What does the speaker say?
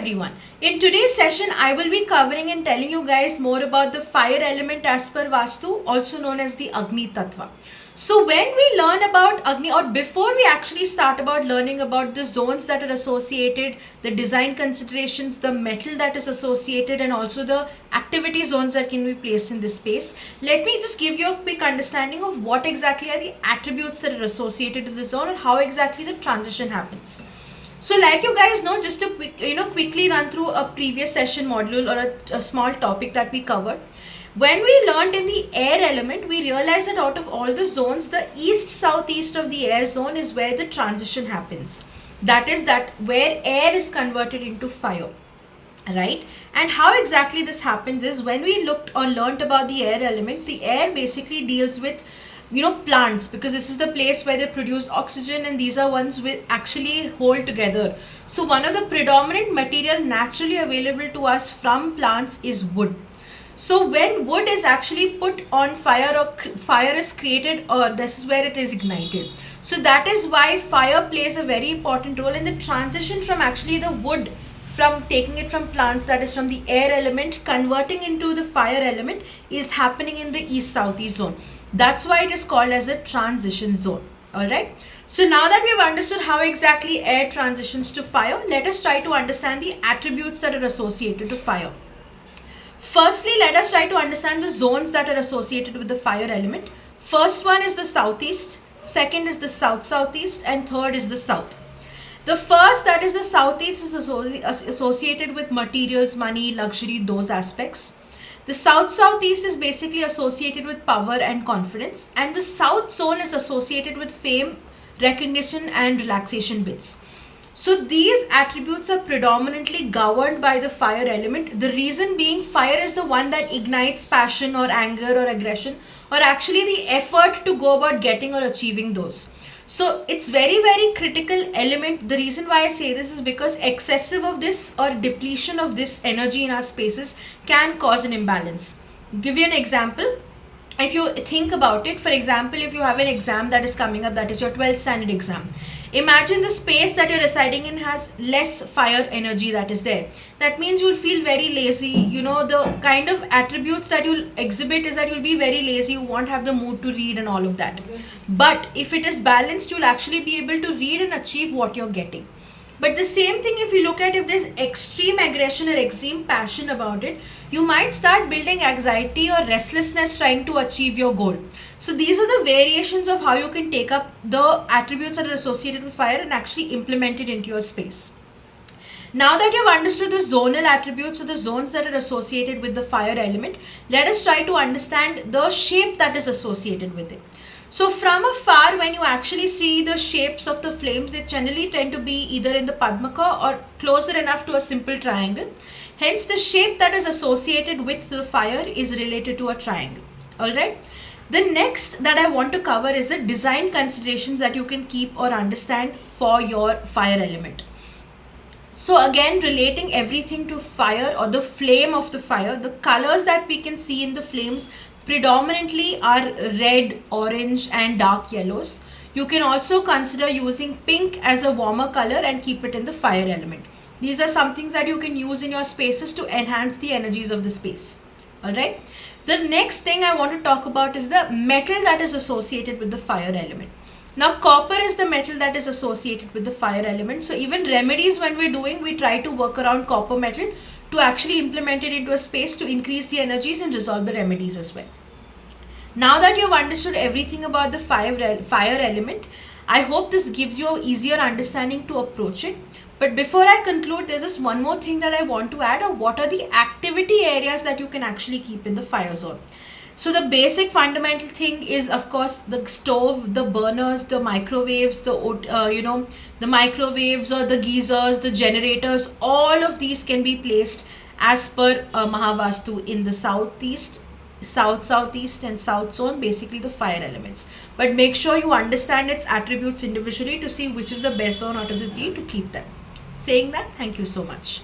everyone. In today's session, I will be covering and telling you guys more about the fire element as per Vastu, also known as the Agni Tattva. So when we learn about Agni, or before we actually start about learning about the zones that are associated, the design considerations, the metal that is associated, and also the activity zones that can be placed in this space, let me just give you a quick understanding of what exactly are the attributes that are associated to the zone and how exactly the transition happens. So like you guys know, just to quickly run through a previous session module or a small topic that we covered. When we learned in the air element, we realized that out of all the zones, the east-southeast of the air zone is where the transition happens. That is where air is converted into fire, right? And how exactly this happens is when we looked or learned about the air element, the air basically deals with plants, because this is the place where they produce oxygen, and these are ones which actually hold together. So one of the predominant material naturally available to us from plants is wood. So when wood is actually put on fire or fire is created, or this is where it is ignited. So that is why fire plays a very important role in the transition from actually the wood, from taking it from plants, that is from the air element, converting into the fire element, is happening in the east-southeast zone. That's why it is called as a transition zone. Alright. So now that we've understood how exactly air transitions to fire, let us try to understand the attributes that are associated to fire. Firstly, let us try to understand the zones that are associated with the fire element. First one is the southeast, second is the south-southeast, and third is the south. The first, that is the southeast, is associated with materials, money, luxury, those aspects. The south-southeast is basically associated with power and confidence, and the south zone is associated with fame, recognition, and relaxation bits. So these attributes are predominantly governed by the fire element. The reason being, fire is the one that ignites passion or anger or aggression, or actually the effort to go about getting or achieving those. So it's very, very critical element. The reason why I say this is because excessive of this or depletion of this energy in our spaces can cause an imbalance. Give you an example. If you think about it, for example, if you have an exam that is coming up, that is your 12th standard exam. Imagine the space that you're residing in has less fire energy that is there. That means you'll feel very lazy. The kind of attributes that you'll exhibit is that you'll be very lazy, you won't have the mood to read and all of that. But if it is balanced, you'll actually be able to read and achieve what you're getting. But the same thing, if you look at, if there's extreme aggression or extreme passion about it, you might start building anxiety or restlessness trying to achieve your goal. So these are the variations of how you can take up the attributes that are associated with fire and actually implement it into your space. Now that you've understood the zonal attributes or the zones that are associated with the fire element, let us try to understand the shape that is associated with it. So from afar, when you actually see the shapes of the flames, they generally tend to be either in the Padmaka or closer enough to a simple triangle. Hence, the shape that is associated with the fire is related to a triangle. Alright. The next that I want to cover is the design considerations that you can keep or understand for your fire element. So again, relating everything to fire or the flame of the fire, the colors that we can see in the flames predominantly are red, orange, and dark yellows. You can also consider using pink as a warmer color and keep it in the fire element. These are some things that you can use in your spaces to enhance the energies of the space. Alright. The next thing I want to talk about is the metal that is associated with the fire element. Now, copper is the metal that is associated with the fire element. So even remedies, when we're doing, we try to work around copper metal to actually implement it into a space to increase the energies and resolve the remedies as well. Now that you've understood everything about the fire element, I hope this gives you an easier understanding to approach it. But before I conclude, there's just one more thing that I want to add, or what are the activity areas that you can actually keep in the fire zone. So the basic fundamental thing is, of course, the stove, the burners, the microwaves, the microwaves or the geysers, the generators, all of these can be placed as per Mahavastu in the southeast, south-southeast and south zone, basically the fire elements. But make sure you understand its attributes individually to see which is the best zone out of the three to keep them. Saying that, thank you so much.